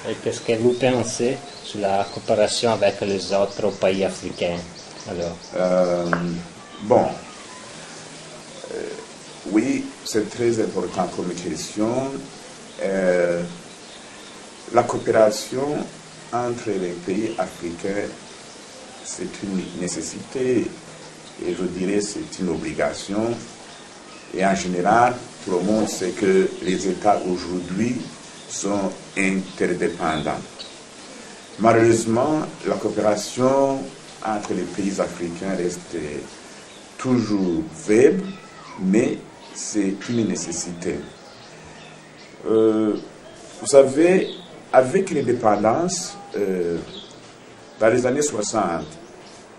Et qu'est-ce que vous pensez sur la coopération avec les autres pays africains? Alors, bon, oui, c'est très important comme question. La coopération entre les pays africains, c'est une nécessité et je dirais c'est une obligation. Et en général, tout le monde sait que les États aujourd'hui sont interdépendants. Malheureusement, la coopération entre les pays africains reste toujours faible, mais c'est une nécessité. Vous savez, avec l'indépendance, dans les années 60,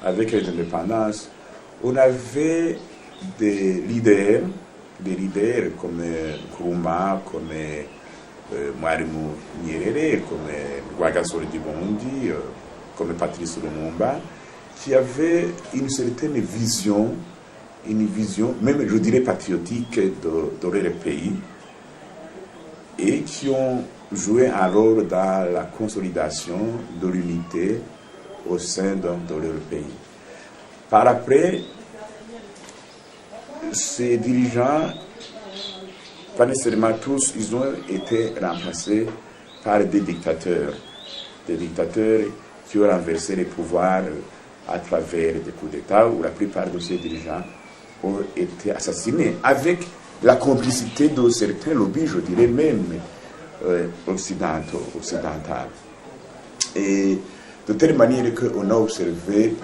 avec l'indépendance, on avait des leaders comme Nkrumah, comme Mwalimu Nyerere, comme Rwagasore Dibondi, comme Patrice Lumumba, qui avaient une certaine vision, même je dirais patriotique de leur pays, et qui ont joué un rôle dans la consolidation de l'unité au sein de leur pays. Par après, ces dirigeants, pas nécessairement tous, ils ont été remplacés par des dictateurs qui ont renversé les pouvoirs à travers des coups d'État, où la plupart de ces dirigeants ont été assassinés, avec la complicité de certains lobbies, je dirais même occidentaux. Et de telle manière qu'on a observé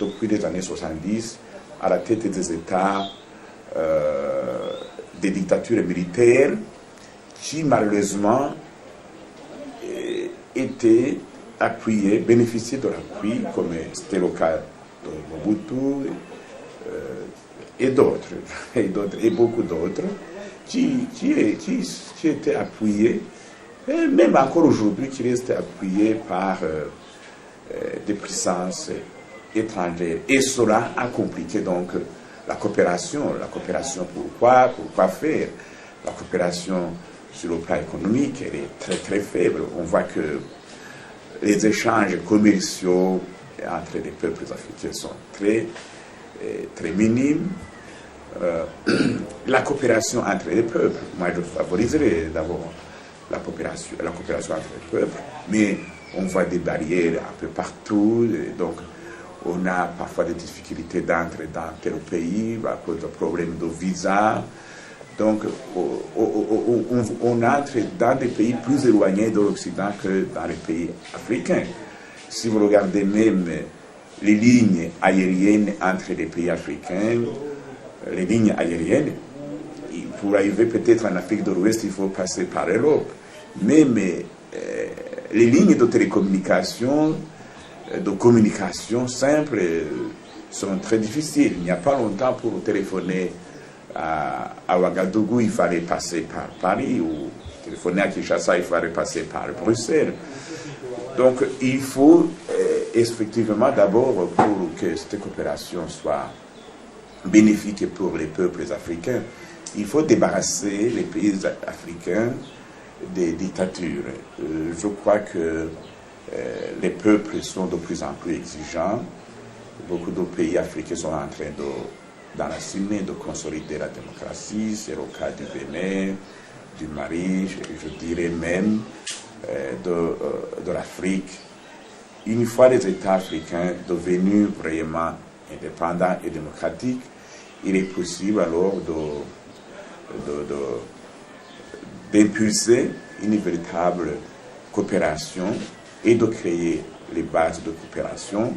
depuis les années 70, à la tête des États, des dictatures militaires qui malheureusement étaient appuyées, bénéficiaient de l'appui, comme c'était le cas de Mobutu et d'autres, et beaucoup d'autres, qui étaient appuyés, et même encore aujourd'hui, qui restent appuyés par des puissances étrangères. Et cela a compliqué donc la coopération. La coopération, pourquoi faire? La coopération sur le plan économique, elle est très très faible. On voit que les échanges commerciaux entre les peuples africains sont très minimes. La coopération entre les peuples, moi je favoriserais d'abord la coopération entre les peuples, mais on voit des barrières un peu partout, donc on a parfois des difficultés d'entrer dans tel pays à cause de problèmes de visa. Donc, on entre dans des pays plus éloignés de l'Occident que dans les pays africains. Si vous regardez même les lignes aériennes entre les pays africains, les lignes aériennes, pour arriver peut-être en Afrique de l'Ouest, il faut passer par l'Europe. Même les lignes de télécommunication, de communication simple sont très difficiles. Il n'y a pas longtemps, pour téléphoner à Ouagadougou, il fallait passer par Paris, ou téléphoner à Kinshasa, il fallait passer par Bruxelles. Donc il faut effectivement d'abord, pour que cette coopération soit bénéfique pour les peuples africains, il faut débarrasser les pays africains des dictatures. Je crois que les peuples sont de plus en plus exigeants. Beaucoup de pays africains sont en train d'enraciner, de consolider la démocratie. C'est le cas du Bénin, du Mali, je dirais même de l'Afrique. Une fois les États africains devenus vraiment indépendants et démocratiques, il est possible alors d'impulser une véritable coopération et de créer les bases de coopération,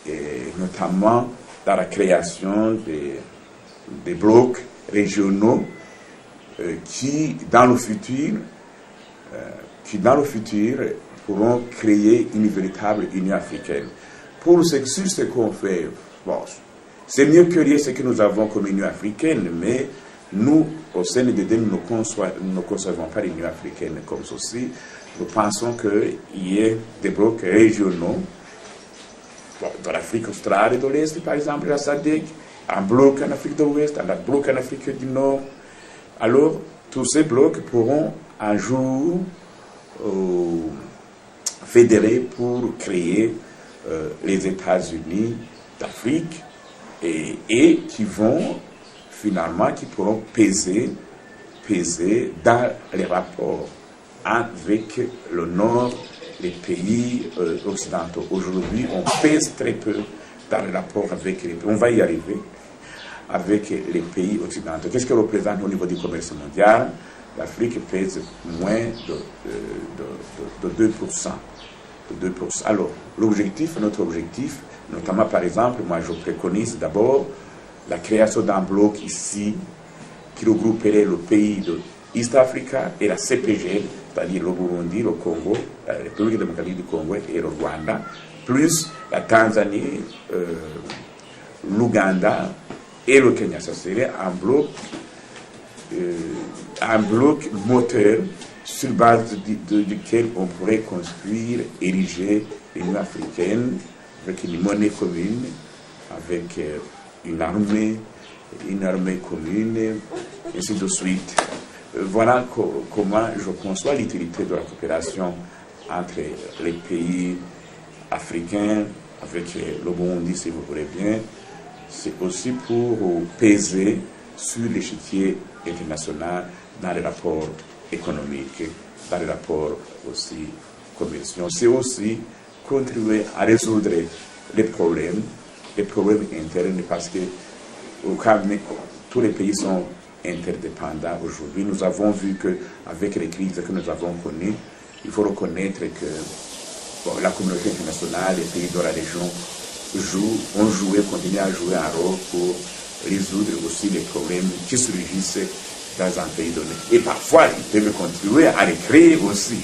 et notamment dans la création des blocs régionaux qui, dans le futur, pourront créer une véritable Union africaine. Pour sur ce qu'on fait, bon, c'est mieux que rien ce que nous avons comme Union africaine, mais nous, au sein de l'UDD, nous ne concevons pas l'Union africaine comme ceci. Nous pensons qu'il y ait des blocs régionaux, de l'Afrique australe et de l'Est, par exemple, la SADC, un bloc en Afrique de l'Ouest, un bloc en Afrique du Nord. Alors, tous ces blocs pourront un jour fédérer pour créer les États-Unis d'Afrique et qui vont finalement, qui pourront peser dans les rapports avec le Nord, les pays occidentaux. Aujourd'hui, on pèse très peu dans les rapports avec les pays. On va y arriver avec les pays occidentaux. Qu'est-ce que représente au niveau du commerce mondial? L'Afrique pèse moins de 2%. Alors, notre objectif, notamment par exemple, moi je préconise d'abord la création d'un bloc ici qui regrouperait le pays de East Africa et la CPG, c'est-à-dire le Burundi, le Congo, la République démocratique du Congo et le Rwanda, plus la Tanzanie, l'Ouganda et le Kenya. Ça serait un bloc moteur sur base duquel on pourrait construire, ériger l'Union africaine avec une monnaie commune, avec une armée commune, et ainsi de suite. Voilà comment je conçois l'utilité de la coopération entre les pays africains, avec le Burundi, si vous voulez bien. C'est aussi pour peser sur l'échiquier international dans les rapports économiques, dans les rapports aussi commerciaux. C'est aussi contribuer à résoudre les problèmes internes, parce que tous les pays sont interdépendants aujourd'hui. Nous avons vu qu'avec les crises que nous avons connues, il faut reconnaître que la communauté internationale, les pays de la région ont joué, continuent à jouer un rôle pour résoudre aussi les problèmes qui surgissent dans un pays donné. Et parfois, ils peuvent contribuer à les créer aussi,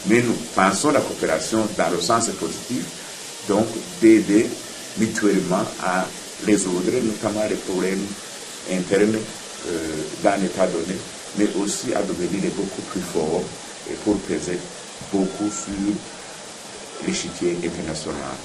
Mais nous pensons la coopération dans le sens positif, donc d'aider mutuellement à résoudre notamment les problèmes internes d'un État donné, mais aussi à devenir beaucoup plus fort et pour peser beaucoup sur l'échiquier international.